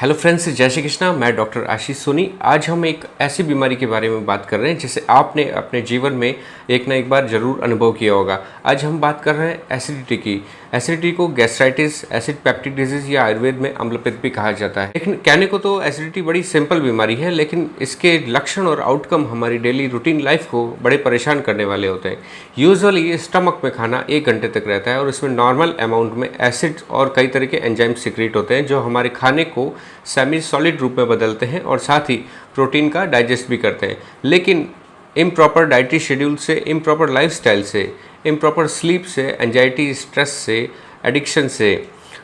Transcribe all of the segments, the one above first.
Hello friends, जय श्री कृष्णा। मैं doctor आशीष सोनी। आज हम एक ऐसी बीमारी के बारे में बात कर रहे हैं जिसे आपने अपने जीवन में एक ना एक बार ज़रूर अनुभव किया होगा। आज हम बात कर रहे हैं एसिडिटी की। एसिडिटी को गैस्ट्राइटिस, एसिड पेप्टिक डिजीज़ या आयुर्वेद में अम्लपित्त भी कहा जाता है। लेकिन कहने को तो एसिडिटी बड़ी सिंपल बीमारी है, लेकिन इसके लक्षण और आउटकम हमारी डेली रूटीन लाइफ को बड़े परेशान करने वाले होते हैं। यूजुअली ये स्टमक में खाना 1 घंटे तक रहता है और इसमें नॉर्मल अमाउंट में एसिड और कई तरह के एंजाइम सीक्रेट होते हैं जो हमारे खाने को सेमी सॉलिड रूप में बदलते हैं और साथ ही प्रोटीन का डाइजेस्ट भी करते हैं। लेकिन इम्प्रॉपर डाइटरी शेड्यूल से, इम्प्रॉपर लाइफस्टाइल से, इम्प्रॉपर स्लीप से, एंजाइटी, स्ट्रेस से, एडिक्शन से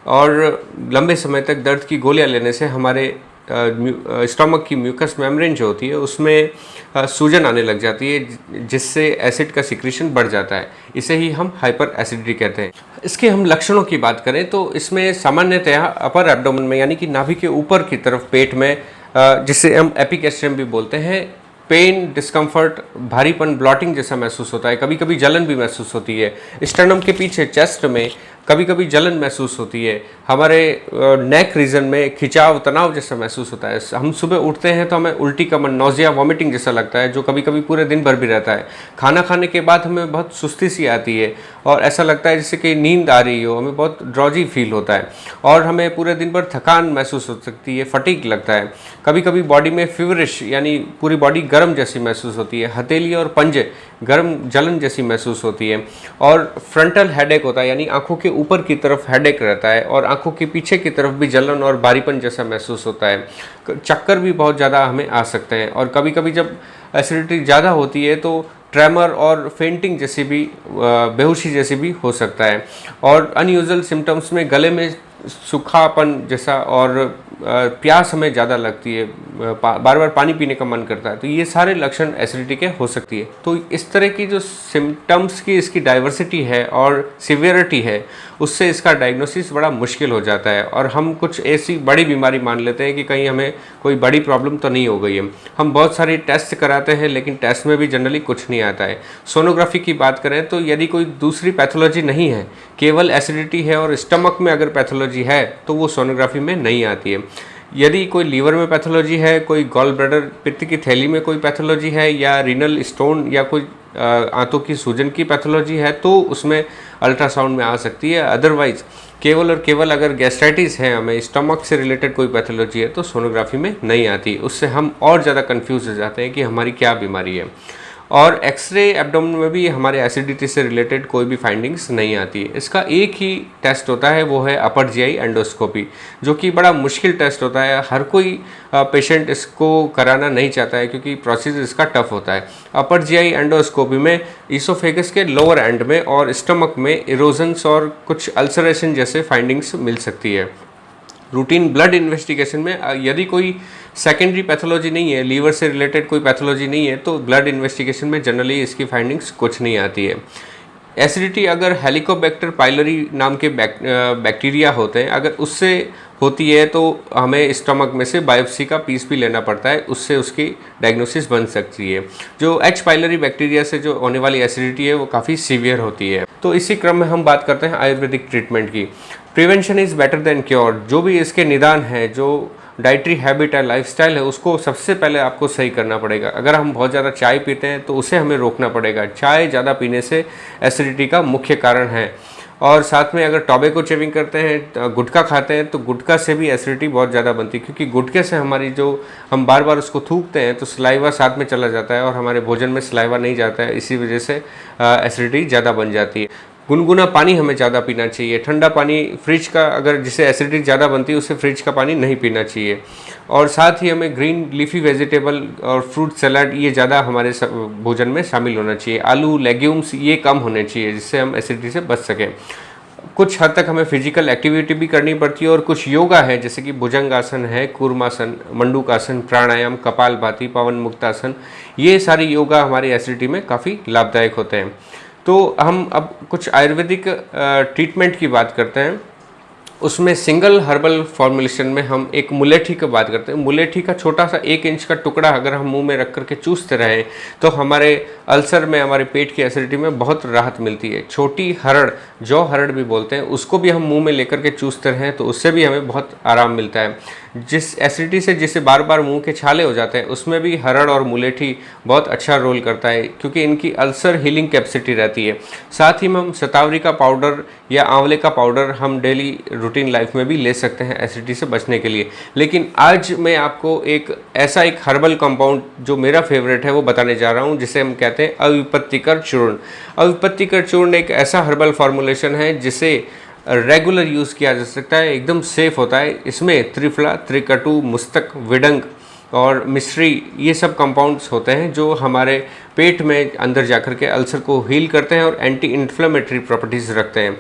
और लंबे समय तक दर्द की गोलियां लेने से हमारे स्टमक की म्यूकस मेम्ब्रेन जो होती है उसमें सूजन आने लग जाती है, जिससे एसिड का सिक्रीशन बढ़ जाता है। इसे ही हम हाइपर एसिडिटी कहते हैं। इसके हम लक्षणों की बात करें तो इसमें सामान्यतया अपर एब्डोमेन में, यानी कि नाभि के ऊपर की तरफ पेट में, जिसे हम एपिगैस्ट्रियम भी बोलते हैं, पेन, डिस्कम्फर्ट, भारीपन, ब्लॉटिंग जैसा महसूस होता है। कभी कभी जलन भी महसूस होती है। स्टर्नम के पीछे चेस्ट में कभी कभी जलन महसूस होती है। हमारे नेक रीजन में खिंचाव, तनाव जैसा महसूस होता है। हम सुबह उठते हैं तो हमें उल्टी का मन, नौजिया, वॉमिटिंग जैसा लगता है, जो कभी कभी पूरे दिन भर भी रहता है। खाना खाने के बाद हमें बहुत सुस्ती सी आती है और ऐसा लगता है जैसे कि नींद आ रही हो। हमें बहुत ड्रॉजी फील होता है और हमें पूरे दिन भर थकान महसूस हो सकती है, फटीग लगता है। कभी कभी बॉडी में फीवरिश, यानी पूरी बॉडी गर्म जैसी महसूस होती है। हथेली और पंजे गर्म जलन जैसी महसूस होती है और फ्रंटल हेडेक होता है, यानी आंखों के ऊपर की तरफ हेडेक रहता है और आंखों के पीछे की तरफ भी जलन और भारीपन जैसा महसूस होता है। चक्कर भी बहुत ज़्यादा हमें आ सकते हैं और कभी कभी जब एसिडिटी ज़्यादा होती है तो ट्रेमर और फेंटिंग जैसी भी, बेहोशी जैसी भी हो सकता है। और अनयूजुअल सिम्टम्स में गले में सूखापन जैसा और प्यास हमें ज़्यादा लगती है, बार बार पानी पीने का मन करता है। तो ये सारे लक्षण एसिडिटी के हो सकती है। तो इस तरह की जो सिम्टम्स की इसकी डाइवर्सिटी है और सिवियरिटी है, उससे इसका डायग्नोसिस बड़ा मुश्किल हो जाता है और हम कुछ ऐसी बड़ी बीमारी मान लेते हैं कि कहीं हमें कोई बड़ी प्रॉब्लम तो नहीं हो गई है। हम बहुत सारे टेस्ट कराते हैं, लेकिन टेस्ट में भी जनरली कुछ नहीं आता है। सोनोग्राफी की बात करें तो यदि कोई दूसरी पैथोलॉजी नहीं है, केवल एसिडिटी है और स्टमक में अगर पैथोलॉजी है तो वो सोनोग्राफी में नहीं आती है। यदि कोई लीवर में पैथोलॉजी है, कोई गॉल ब्लैडर, पित्त की थैली में कोई पैथोलॉजी है, या रीनल स्टोन या कोई आंतों की सूजन की पैथोलॉजी है, तो उसमें अल्ट्रासाउंड में आ सकती है। अदरवाइज केवल और केवल अगर गैस्ट्राइटिस है, हमें स्टमक से रिलेटेड कोई पैथोलॉजी है, तो सोनोग्राफी में नहीं आती। उससे हम और ज़्यादा कंफ्यूज हो जाते हैं कि हमारी क्या बीमारी है। और एक्सरे एब्डोमेन में भी हमारे एसिडिटी से रिलेटेड कोई भी फाइंडिंग्स नहीं आती है। इसका एक ही टेस्ट होता है, वो है अपर जीआई एंडोस्कोपी, जो कि बड़ा मुश्किल टेस्ट होता है। हर कोई पेशेंट इसको कराना नहीं चाहता है क्योंकि प्रोसेस इसका टफ होता है। अपर जीआई एंडोस्कोपी में ईसोफेगस के लोअर एंड में और स्टमक में इरोजन्स और कुछ अल्सरेशन जैसे फाइंडिंग्स मिल सकती है। रूटीन ब्लड इन्वेस्टिगेशन में यदि कोई सेकेंडरी पैथोलॉजी नहीं है, लीवर से रिलेटेड कोई पैथोलॉजी नहीं है, तो ब्लड इन्वेस्टिगेशन में जनरली इसकी फाइंडिंग्स कुछ नहीं आती है। एसिडिटी अगर हेलिकोबैक्टर पाइलोरी नाम के बैक्टीरिया होते हैं, अगर उससे होती है तो हमें स्टमक में से बायोप्सी का पीस भी लेना पड़ता है, उससे उसकी डायग्नोसिस बन सकती है। जो एच पाइलोरी बैक्टीरिया से जो होने वाली एसिडिटी है वो काफ़ी सीवियर होती है। तो इसी क्रम में हम बात करते हैं आयुर्वेदिक ट्रीटमेंट की। Prevention is better than cure. जो भी इसके निदान है, जो डाइटरी हैबिट है, लाइफस्टाइल है, उसको सबसे पहले आपको सही करना पड़ेगा। अगर हम बहुत ज़्यादा चाय पीते हैं तो उसे हमें रोकना पड़ेगा। चाय ज़्यादा पीने से एसिडिटी का मुख्य कारण है। और साथ में अगर टॉबैको चेविंग करते हैं, गुटखा खाते हैं, तो गुटखा से भी एसिडिटी बहुत ज़्यादा बनती है, क्योंकि गुटखे से हमारी जो हम बार बार उसको थूकते हैं तो सलाइवा साथ में चला जाता है और हमारे भोजन में सलाइवा नहीं जाता है। इसी वजह से एसिडिटी ज़्यादा बन जाती है। गुनगुना पानी हमें ज़्यादा पीना चाहिए। ठंडा पानी, फ्रिज का, अगर जिसे एसिडिटी ज़्यादा बनती है उसे फ्रिज का पानी नहीं पीना चाहिए। और साथ ही हमें ग्रीन लीफी वेजिटेबल और फ्रूट सलाद ये ज़्यादा हमारे भोजन में शामिल होना चाहिए। आलू, लेग्यूम्स ये कम होने चाहिए, जिससे हम एसिडिटी से बच सकें। कुछ हद तक हमें फिजिकल एक्टिविटी भी करनी पड़ती है और कुछ योगा है, जैसे कि भुजंगासन है, कूर्मासन, मंडूकासन, प्राणायाम, कपालभाति, पवन मुक्तासन, ये सारी योगा हमारी एसिडिटी में काफ़ी लाभदायक होते हैं। तो हम अब कुछ आयुर्वेदिक ट्रीटमेंट की बात करते हैं। उसमें सिंगल हर्बल फॉर्मुलेशन में हम एक मुलेठी की बात करते हैं। मुलेठी का छोटा सा 1 इंच का टुकड़ा अगर हम मुंह में रख करके चूसते रहें तो हमारे अल्सर में, हमारे पेट की एसिडिटी में बहुत राहत मिलती है। छोटी हरड़, जौ हरड़ भी बोलते हैं, उसको भी हम मुंह में लेकर के चूसते रहें तो उससे भी हमें बहुत आराम मिलता है। जिस एसिडिटी से जिसे बार बार मुंह के छाले हो जाते हैं, उसमें भी हरड़ और मुलेठी बहुत अच्छा रोल करता है, क्योंकि इनकी अल्सर हीलिंग कैपेसिटी रहती है। साथ ही में हम शतावरी का पाउडर या आंवले का पाउडर हम डेली रूटीन लाइफ में भी ले सकते हैं एसिडिटी से बचने के लिए। लेकिन आज मैं आपको एक हर्बल कंपाउंड जो मेरा फेवरेट है वो बताने जा रहा हूँ, जिसे हम कहते हैं अविपत्तिकर चूर्ण। अविपत्तिकर चूर्ण एक ऐसा हर्बल फॉर्मुलेशन है जिसे रेगुलर यूज़ किया जा सकता है, एकदम सेफ होता है। इसमें त्रिफला, त्रिकटु, मुस्तक, विडंग और मिश्री, ये सब कंपाउंड्स होते हैं जो हमारे पेट में अंदर जाकर के अल्सर को हील करते हैं और एंटी इन्फ्लेमेटरी प्रॉपर्टीज़ रखते हैं।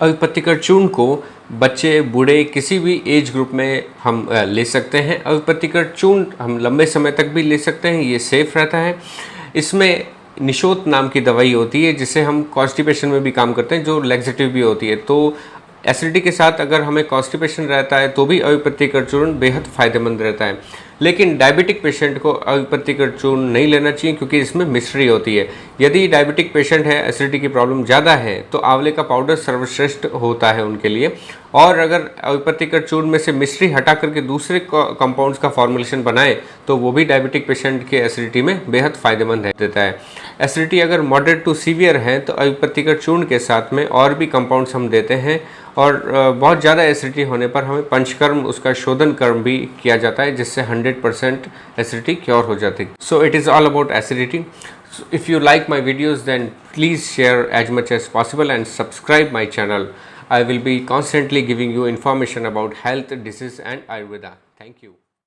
अविपत्तिकर चूर्ण को बच्चे, बूढ़े, किसी भी एज ग्रुप में हम ले सकते हैं। अविपत्तिकर चूर्ण हम लंबे समय तक भी ले सकते हैं, ये सेफ रहता है। इसमें निशोत नाम की दवाई होती है जिसे हम कॉन्स्टिपेशन में भी काम करते हैं, जो लैक्सेटिव भी होती है। तो एसिडिटी के साथ अगर हमें कॉन्स्टिपेशन रहता है तो भी अविपत्तिकर चूर्ण बेहद फ़ायदेमंद रहता है। लेकिन डायबिटिक पेशेंट को अविपत्तिकर चूर्ण नहीं लेना चाहिए, क्योंकि इसमें मिश्री होती है। यदि डायबिटिक पेशेंट है, एसिडिटी की प्रॉब्लम ज़्यादा है, तो आंवले का पाउडर सर्वश्रेष्ठ होता है उनके लिए। और अगर अविपत्तिकर चूर्ण में से मिश्री हटा करके दूसरे कंपाउंड्स का फॉर्मुलेशन बनाए तो वो भी डायबिटिक पेशेंट के एसिडिटी में बेहद फ़ायदेमंद देता है। एसिडिटी अगर मॉडरेट टू सीवियर है तो अविपत्तिकर चूर्ण के साथ में और भी कंपाउंड्स हम देते हैं। और बहुत ज़्यादा एसिडिटी होने पर हमें पंचकर्म, उसका शोधन कर्म भी किया जाता है, जिससे 100% एसिडिटी क्योर हो जाती है। So it is all about acidity. If you like my videos, then please share as much as possible and subscribe my channel. I will be constantly giving you information about health, disease and Ayurveda. Thank you.